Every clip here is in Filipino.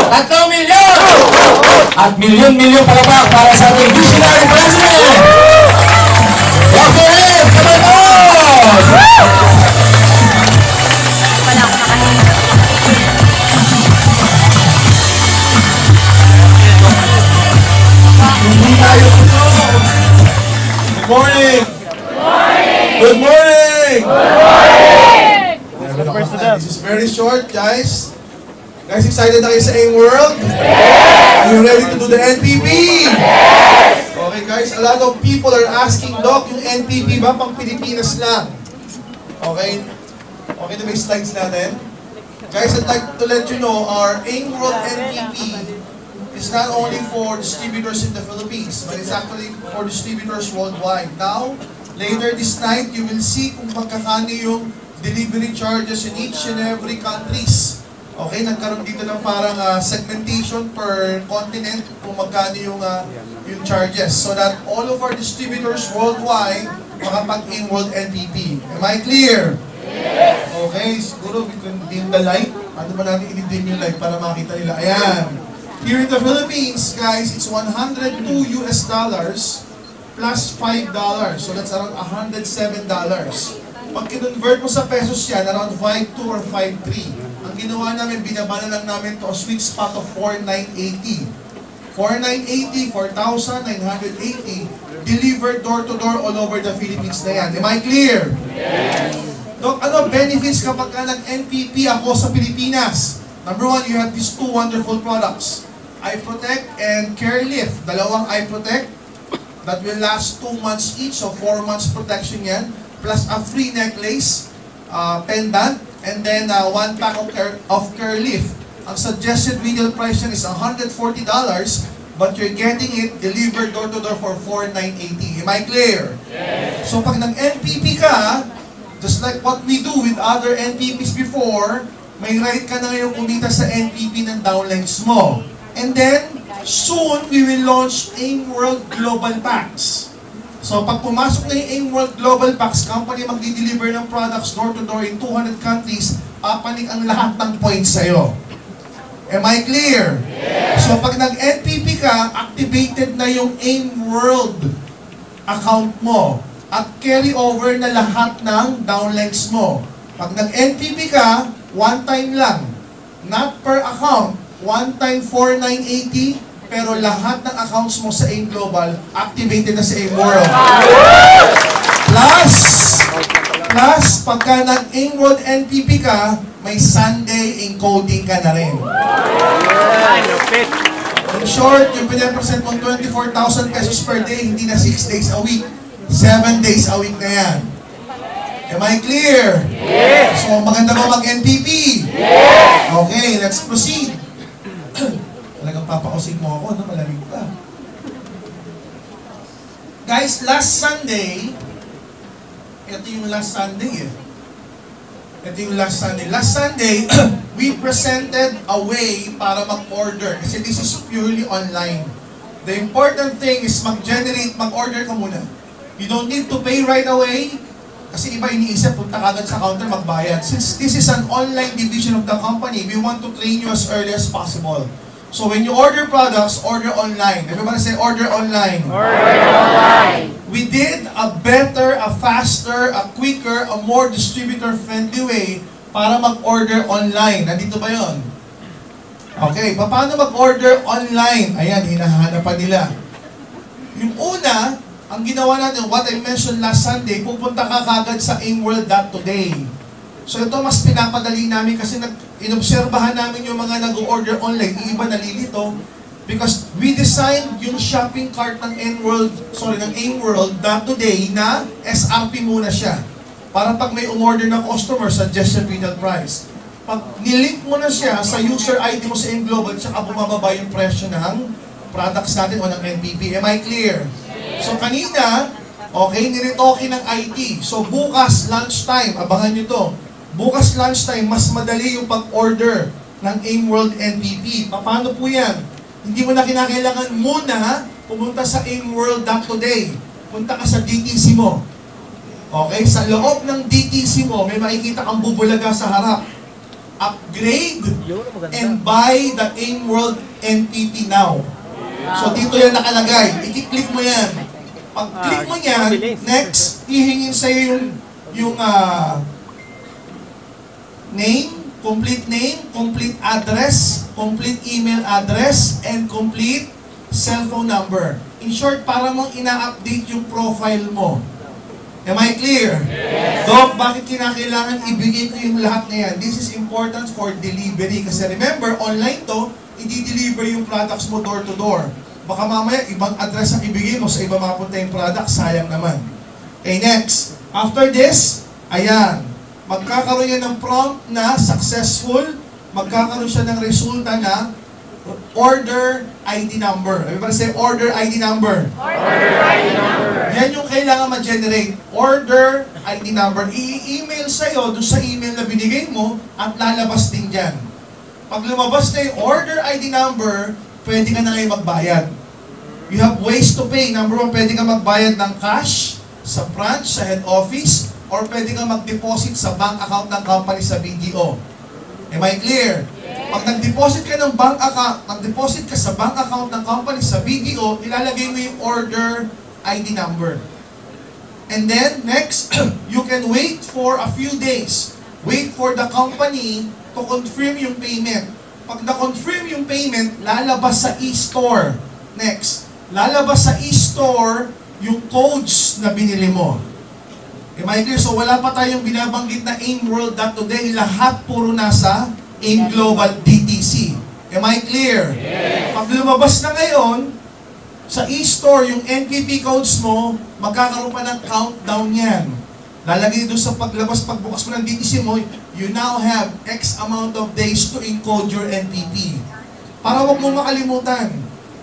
3 milyon! At milyon-milyon palabak para sa ating visionary president! Dr. Ed Cabanos! Hindi tayo Good morning! Good morning! Good morning! This is very short, guys. Guys, excited na kayo sa AIM World? Yes! Are you ready to do the NPP? Yes! Okay, guys, a lot of people are asking, Doc, yung NPP ba pang Pilipinas lang? Okay? Okay na may slides natin? Guys, I'd like to let you know, our AIM World NPP is not only for distributors in the Philippines, but it's actually for distributors worldwide. Now, later this night, you will see kung magkakano yung delivery charges in each and every countries. Okay, nagkaroon dito ng parang segmentation per continent kung magkano yung charges so that all of our distributors worldwide makapag-AIM World NPP. Am I clear? Yes! Okay, siguro we can dim the light. Ano ba natin i-dim yung light para makita nila? Ayan. Here in the Philippines, guys, it's $102 plus $5. So that's around $107. Pag kinonvert mo sa pesos yan, around 5.2 or 5.3. Ang ginawa namin, binabana lang namin to a sweet spot of 4,980. 4,980, 4,980, delivered door-to-door all over the Philippines na yan. Am I clear? Yes! Doc, ano benefits kapag ka nag-NPP ako sa Pilipinas? Number one, you have these two wonderful products. iProtect and CareLift. Dalawang iProtect that will last 2 months each, so 4 months protection yan. Plus a free necklace, pendant, and then 1 pack of CareLift. Ang suggested retail price yan is $140, but you're getting it delivered door-to-door for $4,980. Am I clear? Yes. So pag nag-NPP ka, just like what we do with other NPPs before, may right ka na ngayon kumita sa NPP ng downlines mo. And then, soon, we will launch AIM World Global Packs. So, pag pumasok na yung AIM World Global Packs, company magdi-deliver ng products door-to-door in 200 countries, papanik ang lahat ng points sa'yo. Am I clear? Yes. So, pag nag-NPP ka, activated na yung AIM World account mo at carry over na lahat ng downlinks mo. Pag nag-NPP ka, one time lang. Not per account. One time 4,980, pero lahat ng accounts mo sa AIM Global, activated na sa AIM World. Plus, pagka nag-AIM World NPP ka, may Sunday encoding ka na rin. In short, yung pinapresent mong 24,000 pesos per day, hindi na 6 days a week. 7 days a week na yan. Am I clear? Yes! So, maganda ba mag-NPP? Yes! Okay, let's proceed. Talagang papakusig mo ako, no? Malamig pa. Guys, last Sunday, ito yung last Sunday eh. Ito yung last Sunday. Last Sunday, we presented a way para mag-order. Kasi this is purely online. The important thing is mag-order ka muna. You don't need to pay right away. Kasi iba iniisip, punta ka agad sa counter, magbayad. Since this is an online division of the company, we want to train you as early as possible. So when you order products, order online. Everybody say, order online. Order online. We did a better, a faster, a quicker, a more distributor-friendly way para mag-order online. Nandito ba yun? Okay, paano mag-order online? Ayan, hinahanap pa nila. Yung una, ang ginawa natin, what I mentioned last Sunday, pupunta ka kagad sa aimworld.today. So ito mas pinapadali namin kasi inobserbahan namin yung mga nag-order online. Yung iba nalilito because we designed yung shopping cart ng aimworld.today na SRP muna siya. Para pag may umorder ng customer, suggested retail price. Pag nilink mo na siya sa user ID mo sa AIM Global, tsaka bumababa yung presyo ng products natin o ng NPP. Am I clear? So kanina, okay, niritoke ng IT. So bukas, lunchtime, abangan nyo to. Bukas lunchtime, mas madali yung pag-order ng AIM World NPP. Paano po yan? Hindi mo na kinakailangan muna pumunta sa aimworld.today. Punta ka sa DTC mo. Okay? Sa loob ng DTC mo, may makikita kang bubulaga sa harap. upgrade and buy the AIM World NPP now. So dito yan nakalagay. I-click mo yan. Pag click mo yan, next, hihingin sa'yo yung name, complete address, complete email address, and complete cellphone number. In short, para mong ina-update yung profile mo. Am I clear? Yes. Doc, bakit kinakailangan ibigay ko yung lahat na yan? This is important for delivery. Kasi remember, online to, i-deliver yung products mo door to door. Baka mamaya, ibang address ang ibigay mo sa iba mapunta yung product, sayang naman. Okay, next. After this, ayan. Magkakaroon yan ng prompt na successful. Magkakaroon siya ng resulta na order ID number. Everybody say order ID number. Order ID number. Yan yung kailangan ma-generate. Order ID number. I-email sa'yo doon sa email na binigay mo at lalabas din dyan. Pag lumabas na yung order ID number, pwede ka na ngayon magbayad. You have ways to pay. Number one, pwede ka magbayad ng cash sa branch, sa head office, or pwede ka mag-deposit sa bank account ng company sa BDO. Am I clear? Pag nag-deposit ka ng bank account, nag-deposit ka sa bank account ng company sa BDO, ilalagay mo yung order ID number. And then, next, you can wait for a few days. Wait for the company to confirm yung payment. Pag na-confirm yung payment, lalabas sa e-store. Next, lalabas sa e-store yung codes na binili mo. Am I clear? So wala pa tayong binabanggit na aimworld.today. Lahat puro nasa AIM Global DTC. Am I clear? Yes. Pag lumabas na ngayon, sa e-store, yung NPP codes mo, magkakaroon pa ng countdown yan. Lalagay doon sa paglabas, pagbukas mo ng DTC mo, you now have X amount of days to encode your NPP. Para wag mo makalimutan.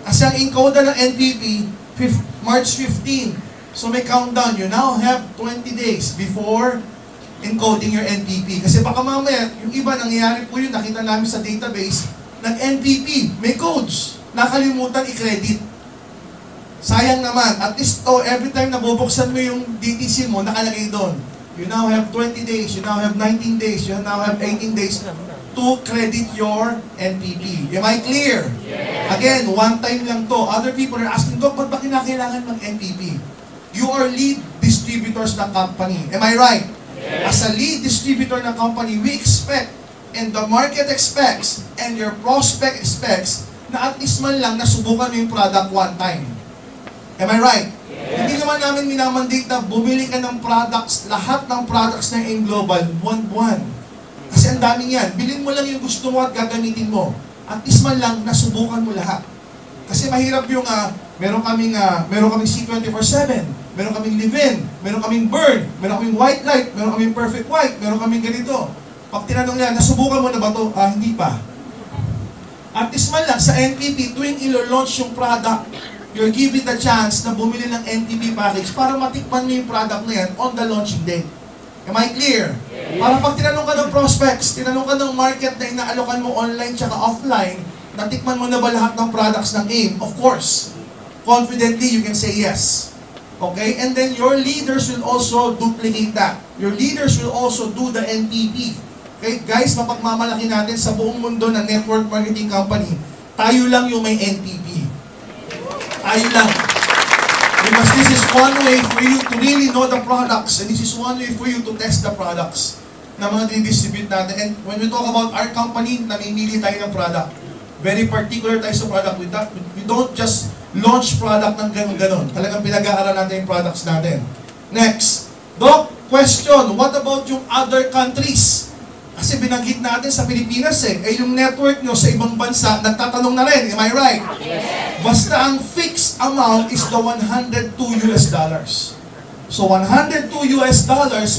Kasi ang encoder ng NPP, March 15. So may countdown. You now have 20 days before encoding your NPP. Kasi baka mamaya, yung iba nangyayari po yun, nakita namin sa database, nag-NPP, may codes, nakalimutan i-credit. Sayang naman, at least every time na bubuksan mo yung DTC mo, nakalagay doon. You now have 20 days, you now have 19 days, you now have 18 days to credit your NPP. Am I clear? Yes. Again, one time lang to. Other people are asking, Doc, ba't ba kinakailangan mag-NPP? You are lead distributors ng company. Am I right? As a lead distributor ng company, we expect, and the market expects, and your prospect expects, na at least man lang nasubukan mo yung product one time. Am I right? Yes. Hindi naman namin minamandate na bumili ka ng products, lahat ng products ng AIM Global, buwan-buwan. Kasi ang daming yan. Bilhin mo lang yung gusto mo at gagamitin mo. At least man lang nasubukan mo lahat. Kasi mahirap yung, meron kaming C24/7, meron kaming live-in, meron kaming burn, meron kaming white light, meron kaming perfect white, meron kaming ganito. Pag tinanong niya, nasubukan mo na ba ito? Hindi pa. At least man lang, sa NPP, tuwing ilo-launch yung product, you're given the chance na bumili ng NPP package para matikman mo yung product na yan on the launching date. Am I clear? Yes. Para pag tinanong ka ng prospects, tinanong ka ng market na inaalokan mo online tsaka offline, natikman mo na ba lahat ng products ng AIM? Of course. Confidently, you can say yes. Okay? And then your leaders will also duplicate that. Your leaders will also do the NPP. Okay? Guys, mapagmamalaki natin sa buong mundo ng network marketing company, tayo lang yung may NPP. Tayo lang. Because this is one way for you to really know the products, and this is one way for you to test the products na mga distribute natin. And when we talk about our company, namimili tayo ng product. Very particular tayo sa product. We don't just launch product ng ganun-ganon. Talagang pinag-aaral natin yung products natin. Next. Doc, question. What about yung other countries? Kasi binanggit natin sa Pilipinas yung network nyo sa ibang bansa, nagtatanong na rin. Am I right? Yes. Basta ang fixed amount is the $102. So $102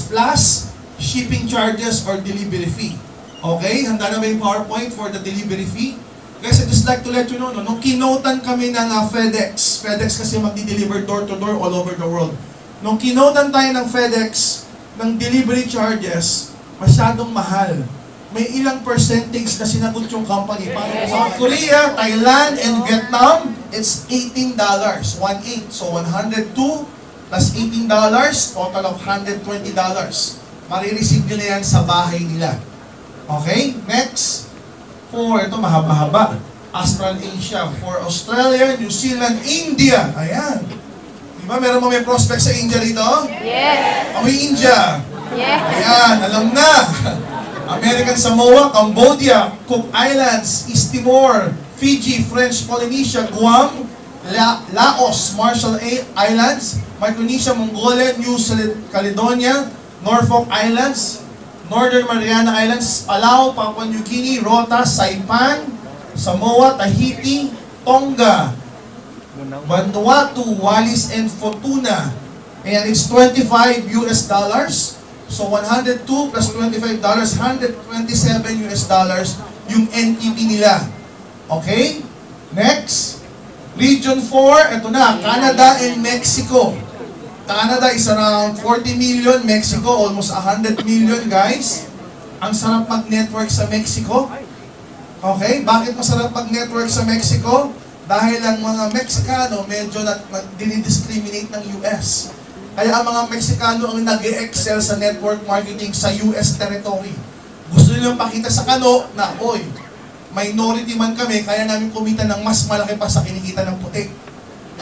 plus shipping charges or delivery fee. Okay? Handa na ba yung PowerPoint for the delivery fee? Guys, I'd just like to let you know, nung kinotan kami ng FedEx kasi magdi-deliver door-to-door all over the world. Nung kinotan tayo ng FedEx, ng delivery charges, masyadong mahal. May ilang percentage na sinagot yung company. Para sa Korea, Thailand, and Vietnam, it's $18. 1.8. So 102 plus $18, total of $120. Marireceive nila yan sa bahay nila. Okay, next. For, ito mahaba-haba. Australasia. For Australia, New Zealand, India. Ayan. Diba, meron mo may prospect sa India rito? Yes. Amoy India. Yes. Ayan, alam na. American Samoa, Cambodia, Cook Islands, East Timor, Fiji, French Polynesia, Guam, Laos, Marshall Islands, Micronesia, Mongolia, New Caledonia, Norfolk Islands, Northern Mariana Islands, Palau, Papua New Guinea, Rota, Saipan, Samoa, Tahiti, Tonga, Vanuatu, Wallis, and Futuna. And it's $25 US. So 102 plus $25, $127 US yung NTP nila. Okay? Next. Region 4, ito na, Canada and Mexico. Canada is around 40 million, Mexico almost 100 million, guys. Ang sarap mag-network sa Mexico. Okay? Bakit masarap mag-network sa Mexico? Dahil ang mga Mexicano medyo dinidiscriminate ng US. Kaya ang mga Mexicano ang nag-excel sa network marketing sa US territory. Gusto nilang pakita sa kano na, oy, minority man kami, kaya namin kumita ng mas malaki pa sa kinikita ng puti.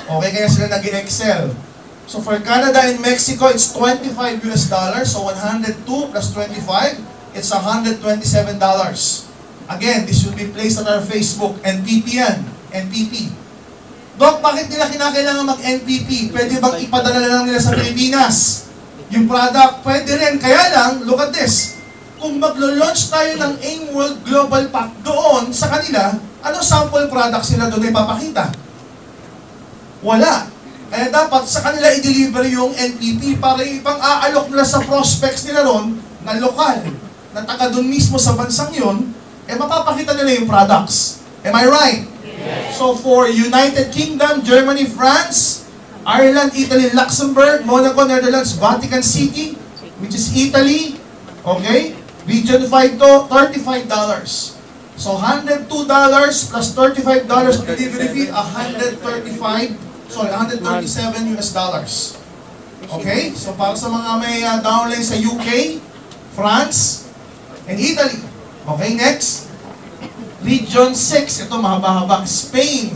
Okay, kaya sila nag-excel. So for Canada and Mexico, it's $25 US. So 102 plus 25, it's $127. Again, this will be placed on our Facebook. NPP yan. NPP. Dok, bakit nila kinakailangan mag-NPP? Pwede bang ipadala na lang nila sa Pilipinas? Yung product, pwede rin. Kaya lang, look at this. Kung maglo-launch tayo ng AIM World Global Pack doon sa kanila, ano sample product sila doon ay papakita? Wala. Kaya dapat sa kanila i-deliver yung NPP para yung ipang-aalok nila sa prospects nila ron na lokal, na taga doon mismo sa bansang yon, eh mapapakita nila yung products. Am I right? Yes. So for United Kingdom, Germany, France, Ireland, Italy, Luxembourg, Monaco, Netherlands, Vatican City, which is Italy, okay? Region 5 to $35. So $102 plus $35 delivery fee, $137 US. Okay? So para sa mga may downline sa UK, France, and Italy. Okay, next. Region 6, ito mahaba-haba. Spain,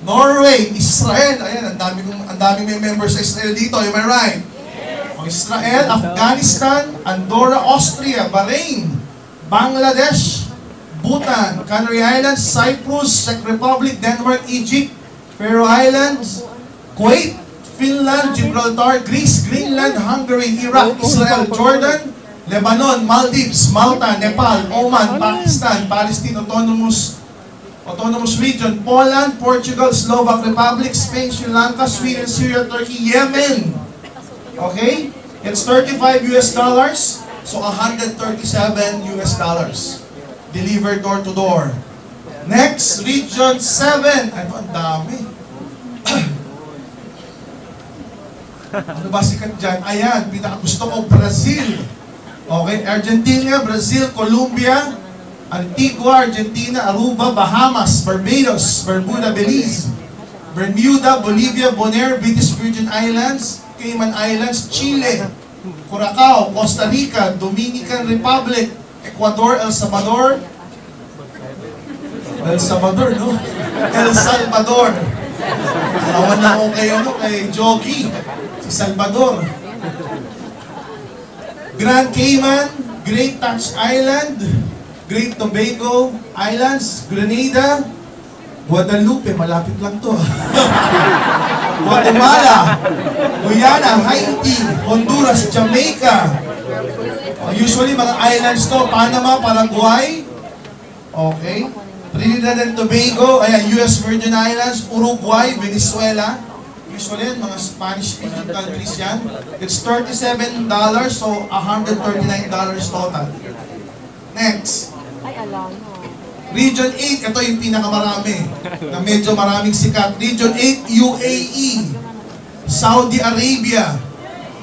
Norway, Israel. Ayan, ang dami may members sa Israel dito. Am I right? Israel, Afghanistan, Andorra, Austria, Bahrain, Bangladesh, Bhutan, Canary Islands, Cyprus, Czech Republic, Denmark, Egypt, Faroe Islands, Kuwait, Finland, Gibraltar, Greece, Greenland, Hungary, Iraq, Israel, Jordan, Lebanon, Maldives, Malta, Nepal, Oman, Pakistan, Palestine Autonomous Region, Poland, Portugal, Slovak Republic, Spain, Sri Lanka, Sweden, Syria, Turkey, Yemen. Okay? It's $35 US, so $137 US. Delivered door to door. Next, Region 7. Ano, ang dami. Ano ba sikat dyan? Ayan, pinakagusto ko, Brazil. Okay, Argentina, Brazil, Colombia, Antigua, Argentina, Aruba, Bahamas, Barbados, Bermuda, Belize, Bermuda, Bolivia, Bonaire, British Virgin Islands, Cayman Islands, Chile, Curacao, Costa Rica, Dominican Republic, Ecuador, El Salvador, no? El Salvador. Awan na ako kay Jogi, si Salvador. Grand Cayman, Great Touch Island, Great Tobago Islands, Grenada, Guadalupe, malapit lang to. Guatemala, Guyana, Haiti, Honduras, Jamaica. Usually mga islands to, Panama, Paraguay. Okay. Trinidad and Tobago, ayan, US Virgin Islands, Uruguay, Venezuela. Usually mga Spanish-speaking countries yan. It's $37, so $139 total. Next. Ay, alam mo. Region 8, ito yung pinakamarami, na medyo maraming sikat. Region 8, UAE, Saudi Arabia,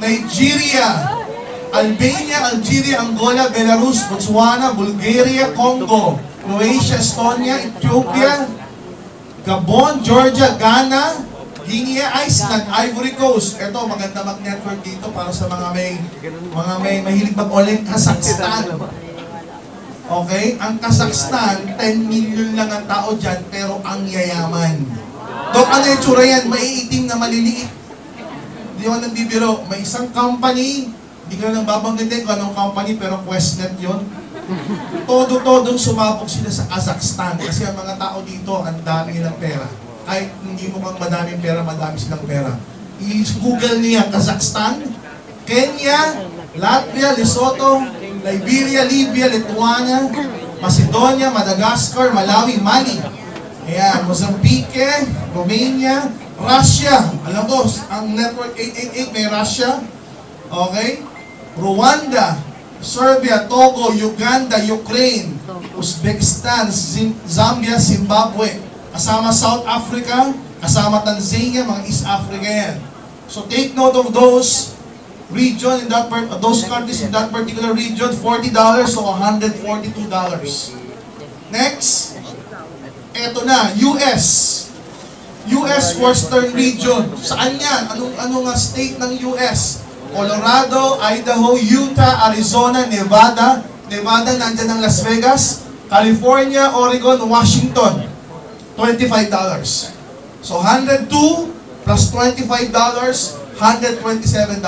Nigeria, Albania, Algeria, Angola, Belarus, Botswana, Bulgaria, Congo, Croatia, Estonia, Ethiopia, Gabon, Georgia, Ghana, Guinea, Iceland, Ivory Coast. Ito, maganda mag-network dito para sa mga may mahilig mag-online, Kazakhstan. Okay? Ang Kazakhstan, 10 million lang ang tao dyan, pero ang yayaman. Dok, ano yung tsura yan? Maiitim na maliliit. Hindi ako nagbibiro. May isang company, hindi ko na babanggitin kung anong company, pero Questnet yun. Todo-todong sumabog sila sa Kazakhstan kasi ang mga tao dito, ang dami nilang pera. Kahit hindi mukhang madaming pera, madami silang pera. I-google niya Kazakhstan, Kenya, Latvia, Lesotho, Liberia, Libya, Lithuania, Macedonia, Madagascar, Malawi, Mali. Ayan, Mozambique, Romania, Russia. Alam ko, ang Network 888 may Russia. Okay? Rwanda, Serbia, Togo, Uganda, Ukraine, Uzbekistan, Zambia, Zimbabwe. Kasama South Africa, kasama Tanzania, mga East Africa yan. So take note of those region in that those countries in that particular region, $40 so $142. Next, eto na, US Western Region. Saan yan? Anong state ng US? Colorado, Idaho, Utah, Arizona, Nevada. Nevada, nandyan ang Las Vegas. California, Oregon, Washington. $25. So, 102 plus $25, $127.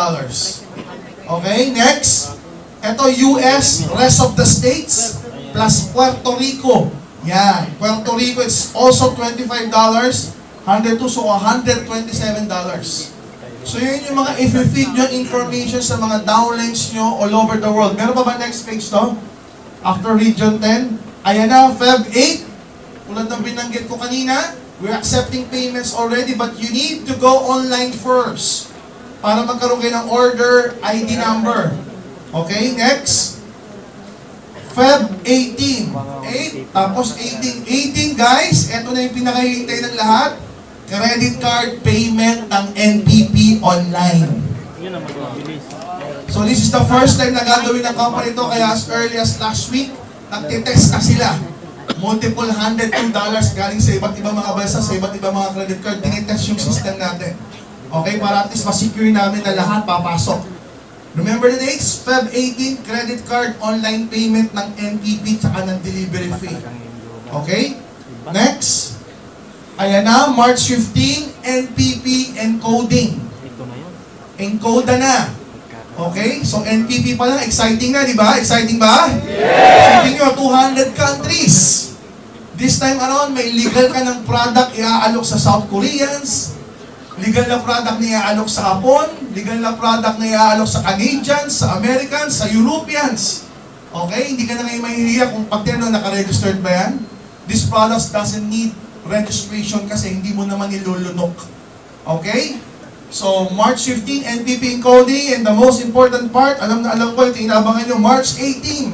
Okay, next. Ito, US, rest of the states, plus Puerto Rico. Yan. Puerto Rico, it's also $25, 102, so $127. So, yun yung mga if-feed nyo information sa mga downlinks nyo all over the world. Meron pa ba next page to? After Region 10. Ayan na, Feb 8. Tulad ng binanggit ko kanina, we're accepting payments already, but you need to go online first para magkaroon kayo ng order ID number. Okay, next. Feb 18. 8, tapos 18. 18, guys, eto na yung pinakahihintay ng lahat. Credit card payment ng NPP online. So this is the first time na gagawin ng company ito, kaya as early as last week, nagtitest na sila. Multiple $102 galing sa iba't ibang mga bansa, sa iba't ibang mga credit card, tinitest yung system natin. Okay, para at least masecure namin na lahat papasok. Remember the dates? Feb 18, credit card, online payment ng NPP, tsaka ng delivery fee. Okay? Next. Ayan na, March 15, NPP encoding. Encode na. Okay? So, NPP pa lang, exciting na, di ba? Exciting ba? Yes! Sabi nyo, 200 countries. This time around, may legal ka ng product iaalok sa South Koreans, legal na product na iaalok sa Hapon, legal na product na iaalok sa Canadians, sa Americans, sa Europeans. Okay? Hindi ka na ngayon mahihiya kung pag tinanong naka-registered ba yan? This product doesn't need registration kasi hindi mo naman nilulunok. Okay? So, March 15, NPP encoding, and the most important part, alam na alam ko, ito inabangan nyo, March 18.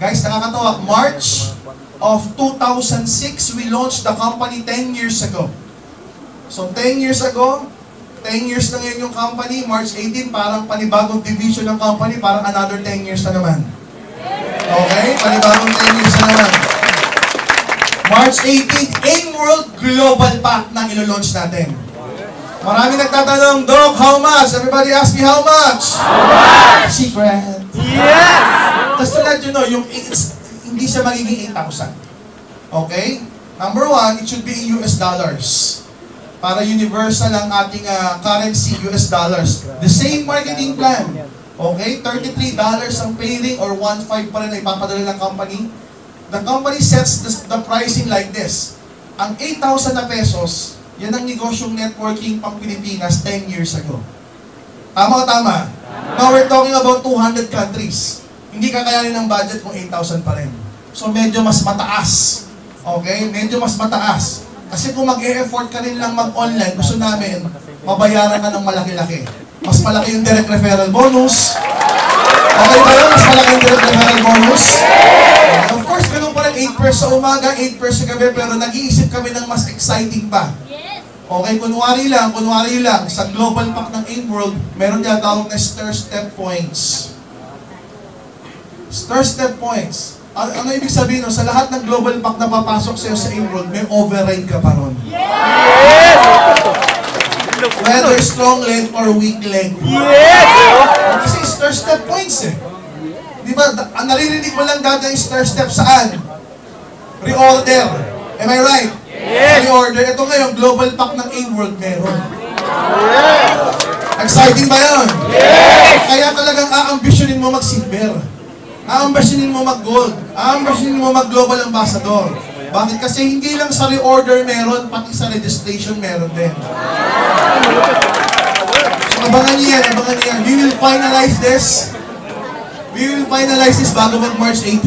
Guys, nakakatawa, March of 2006, we launched the company 10 years ago. So, 10 years ago, 10 years na ngayon yung company, March 18, parang panibagong division ng company, parang another 10 years na naman. Okay? Panibagong 10 years na naman. March 18, AIM World Global Pack na ilo-launch natin. Marami nagtatanong, Doc, how much? Everybody ask me how much? How much? Secret. Yes! Just to let you know, hindi siya magiging 8,000. Okay? Number one, it should be in US dollars. Para universal ang ating currency, US dollars. The same marketing plan. Okay? $33 ang paying or 1.5 pa rin na ipapadala ng company. The company sets the pricing like this. Ang 8,000 na pesos, yan ang negosyong networking pang Pilipinas 10 years ago. Tama o tama? Now we're talking about 200 countries. Hindi kakayanin ng budget kung 8,000 pa rin. So medyo mas mataas. Okay? Medyo mas mataas. Kasi kung mag-e-effort ka rin lang mag-online, gusto namin, mabayaran ka ng malaki-laki. Mas malaki yung direct referral bonus. Okay ba yun? Mas malaki yung direct referral bonus. Of course, ganun pa rin 8 pairs sa umaga, 8 pairs sa gabi, pero nag-iisip kami ng mas exciting pa. Okay, kunwari lang, sa global pack ng AIM World, meron niya tawag na stir-step points. Stir-step points. Ano ibig sabihin, no? Sa lahat ng global pack na papasok sa'yo sa AIM World, may override ka pa ron. Yes! Whether strong leg or weak leg. Yes! Kasi stir-step points eh. Di ba, ang naririnig mo lang dati yung step saan? Reorder. Am I right? Yes! Reorder. Ito ngayon, global pack ng A-World meron. Yes! Exciting ba yun? Yes! Kaya talagang aambisyonin mo mag-silver. Aambisyonin mo mag-gold. Aambisyonin mo mag-global ambassador. Bakit? Kasi hindi lang sa reorder meron, pati sa registration meron din. So, abangan niyo yan, abangan niyo yan. We will finalize this. We will finalize this bago mag-March 18.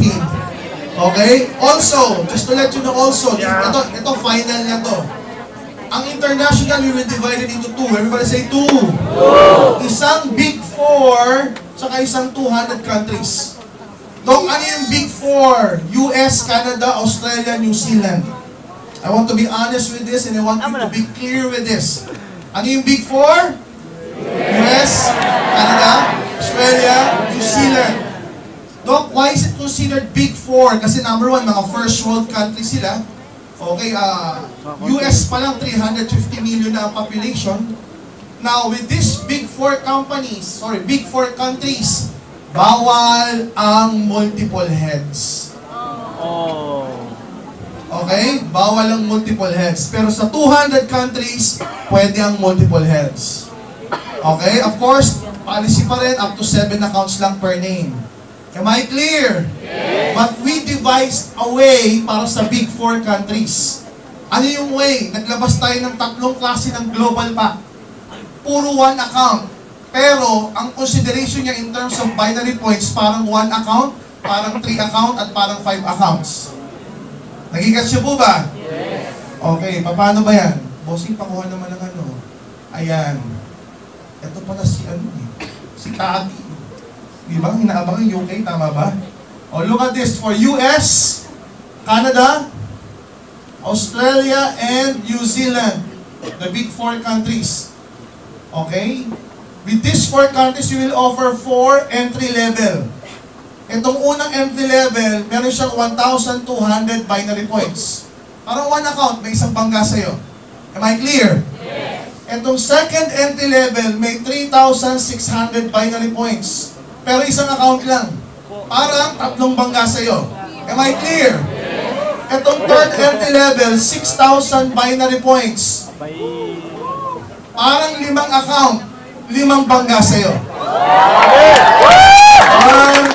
Okay? Also, just to let you know also, ito final niya to. Ang international, we will divide it into two. Everybody say two. Isang Big 4, saka isang 200 countries. Dok, ano yung Big 4? US, Canada, Australia, New Zealand. I want to be honest with this and I want you to be clear with this. Ano yung Big 4? US, Canada, Australia, New Zealand. Doc, why is it considered Big 4? Kasi number one, mga first world country sila. Okay, US pa lang 350 million na ang population. Now, with these Big 4 companies, Big 4 countries, bawal ang multiple heads. Okay? Bawal ang multiple heads. Pero sa 200 countries, pwede ang multiple heads. Okay? Of course, policy pa rin, up to 7 accounts lang per name. Am I clear? Yes. But we devised a way para sa Big 4 countries. Ano yung way? Naglabas tayo ng 3 klase ng global pack. Puro 1 account. Pero, ang consideration niya in terms of binary points, parang 1 account, parang 3 account, at parang 5 accounts. Nagigats niyo po ba? Yes. Okay, paano ba yan? Bossing, pakuha naman ng ano. Ayan. Ito pala si Tagi. Diba? Inaabangan yung UK, tama ba? O, look at this. For US, Canada, Australia, and New Zealand. The Big 4 countries. Okay? With these 4 countries, you will offer 4 entry level. Itong unang entry level, meron siyang 1,200 binary points. Parang 1 account, may isang bangga sa'yo. Am I clear? Yes. Itong second entry level, may 3,600 binary points. Pero isang account lang. Parang 3 bangga sa'yo. Am I clear? Itong third entry level, 6,000 binary points. Parang 5 account, 5 bangga sa'yo. 1,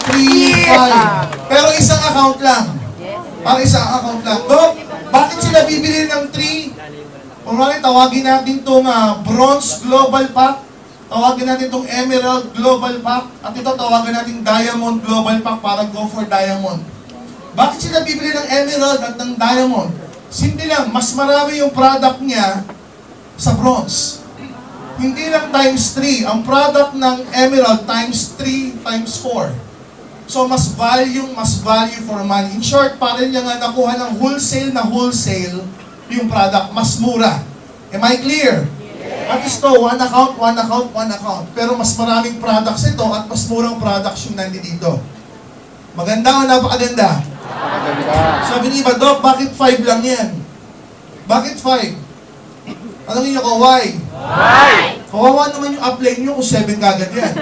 3, 5. Pero isang account lang. Parang isang account lang. Dok, bakit sila bibili ng 3? Kumari, tawagin natin itong Bronze Global Pack. Tawagin natin itong Emerald Global Pack. At ito, tawagin natin Diamond Global Pack para go for Diamond. Bakit sila bibili ng Emerald at ng Diamond? Simple lang, mas marami yung product niya sa Bronze. Hindi lang times 3. Ang product ng Emerald times 3 times 4. So, mas value for money. In short, parang niya nga nakuha ng wholesale yung product. Mas mura. Am I clear? At ito, 1 account. Pero mas maraming products ito at mas murang products yung nandito. Maganda o napakaganda? Sabi ni iba, Doc, bakit 5 lang yan? Bakit 5? Anong inyo ko, why? Why? Kawawa naman yung upline nyo kung 7 kagad yan.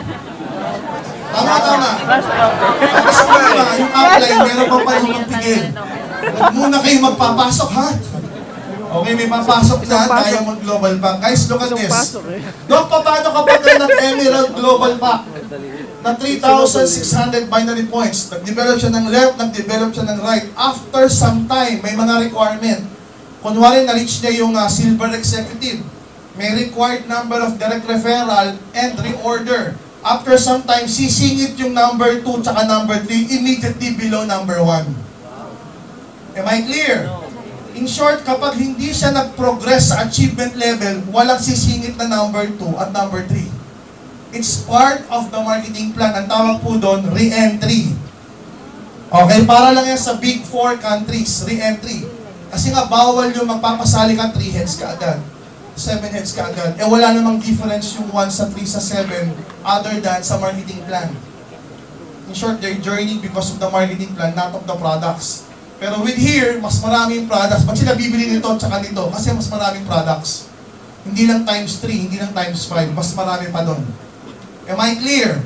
Tama. Tapos yung upline, meron pa pala magpigil. Huwag muna kayo magpapasok, ha? Okay, may papasok na tayo mag-global pack. Guys, look at this. Doc, paano kapag nag-Emerald Global Pack na 3,600 binary points? Nag-develop siya ng left, nag-develop siya ng right. After some time, may mga requirement. Kunwari, na-reach niya yung Silver Executive. May required number of direct referral and reorder. After some time, sisingit yung number 2 tsaka number 3 immediately below number 1. Am I clear? In short, kapag hindi siya nag-progress sa achievement level, walang sisingit na number 2 at number 3. It's part of the marketing plan. Ang tawag po doon, re-entry. Okay, para lang yan sa Big 4 countries, re-entry. Kasi nga, bawal yung magpapasali ka 3 heads ka agad. 7 heads ka agad. Eh, wala namang difference yung 1 sa 3 sa 7 other than sa marketing plan. In short, they're journeying because of the marketing plan, not of the products. Pero with here, mas maraming products. Ba't sila bibili nito at saka nito? Kasi mas maraming products. Hindi lang times 3, hindi lang times 5. Mas marami pa doon. Am I clear?